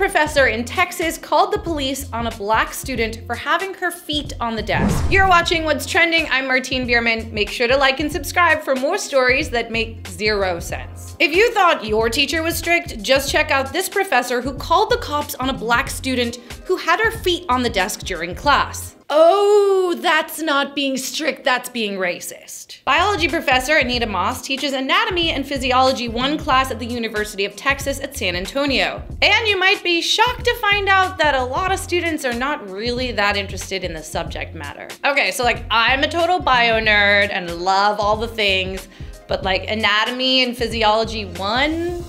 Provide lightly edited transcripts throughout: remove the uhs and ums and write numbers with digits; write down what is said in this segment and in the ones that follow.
professor in Texas called the police on a black student for having her feet on the desk. You're watching What's Trending. I'm Martine Bierman. Make sure to like and subscribe for more stories that make zero sense. If you thought your teacher was strict, just check out this professor who called the cops on a black student who had her feet on the desk during class. Oh, that's not being strict, that's being racist. Biology professor Anita Moss teaches Anatomy and Physiology 1 class at the University of Texas at San Antonio. And you might be shocked to find out that a lot of students are not really that interested in the subject matter. Okay, so I'm a total bio nerd and love all the things, but Anatomy and Physiology 1,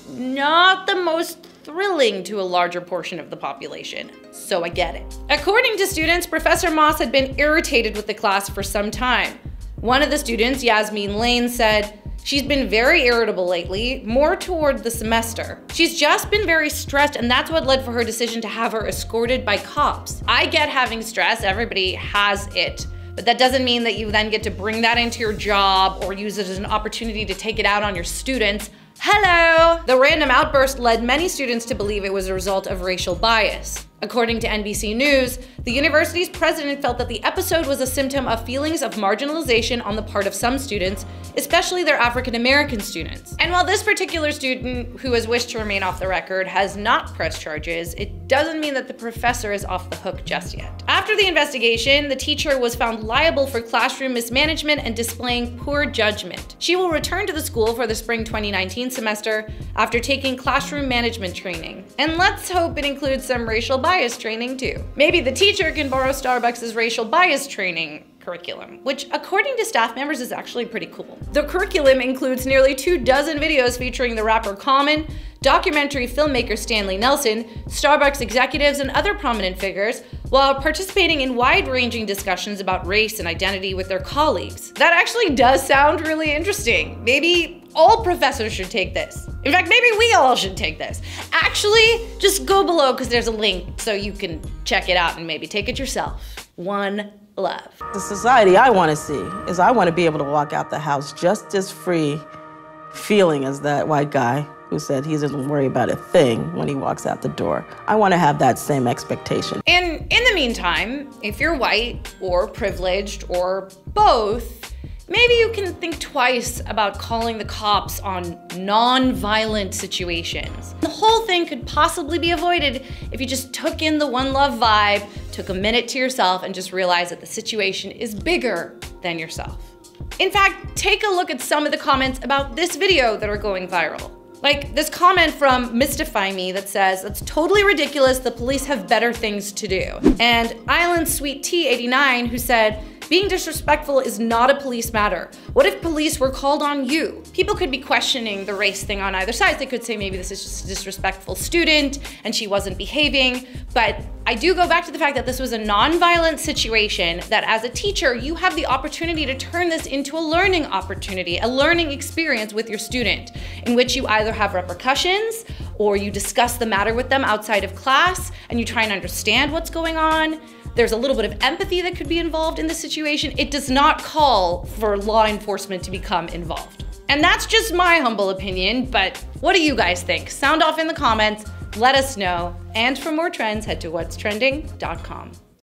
not the most thrilling to a larger portion of the population, so I get it. According to students, Professor Moss had been irritated with the class for some time. One of the students, Yasmin Lane, said, "She's been very irritable lately, more toward the semester. She's just been very stressed, and that's what led for her decision to have her escorted by cops. I get having stress, everybody has it, but that doesn't mean that you then get to bring that into your job or use it as an opportunity to take it out on your students. Hello!" The random outburst led many students to believe it was a result of racial bias. According to NBC News, the university's president felt that the episode was a symptom of feelings of marginalization on the part of some students, especially their African American students. And while this particular student, who has wished to remain off the record, has not pressed charges, it doesn't mean that the professor is off the hook just yet. After the investigation, the teacher was found liable for classroom mismanagement and displaying poor judgment. She will return to the school for the spring 2019 semester after taking classroom management training. And let's hope it includes some racial bias training too. Maybe the teacher can borrow Starbucks' racial bias training curriculum, which according to staff members is actually pretty cool. The curriculum includes nearly 24 videos featuring the rapper Common, documentary filmmaker Stanley Nelson, Starbucks executives, and other prominent figures, while participating in wide-ranging discussions about race and identity with their colleagues. That actually does sound really interesting. Maybe all professors should take this. In fact, maybe we all should take this. Actually, just go below because there's a link so you can check it out and maybe take it yourself. One love. The society I want to see is I want to be able to walk out the house just as free feeling as that white guy who said he doesn't worry about a thing when he walks out the door. I want to have that same expectation. And in the meantime, if you're white or privileged or both, maybe you can think twice about calling the cops on non-violent situations. The whole thing could possibly be avoided if you just took in the one love vibe, took a minute to yourself, and just realized that the situation is bigger than yourself. In fact, take a look at some of the comments about this video that are going viral. Like this comment from Mystify Me that says, "That's totally ridiculous, the police have better things to do." And Island Sweet Tea 89 who said, "Being disrespectful is not a police matter. What if police were called on you?" People could be questioning the race thing on either side. They could say maybe this is just a disrespectful student and she wasn't behaving. But I do go back to the fact that this was a non-violent situation, that as a teacher, you have the opportunity to turn this into a learning opportunity, a learning experience with your student, in which you either have repercussions or you discuss the matter with them outside of class and you try and understand what's going on. There's a little bit of empathy that could be involved in the situation. It does not call for law enforcement to become involved. And that's just my humble opinion, but what do you guys think? Sound off in the comments, let us know. And for more trends, head to whatstrending.com.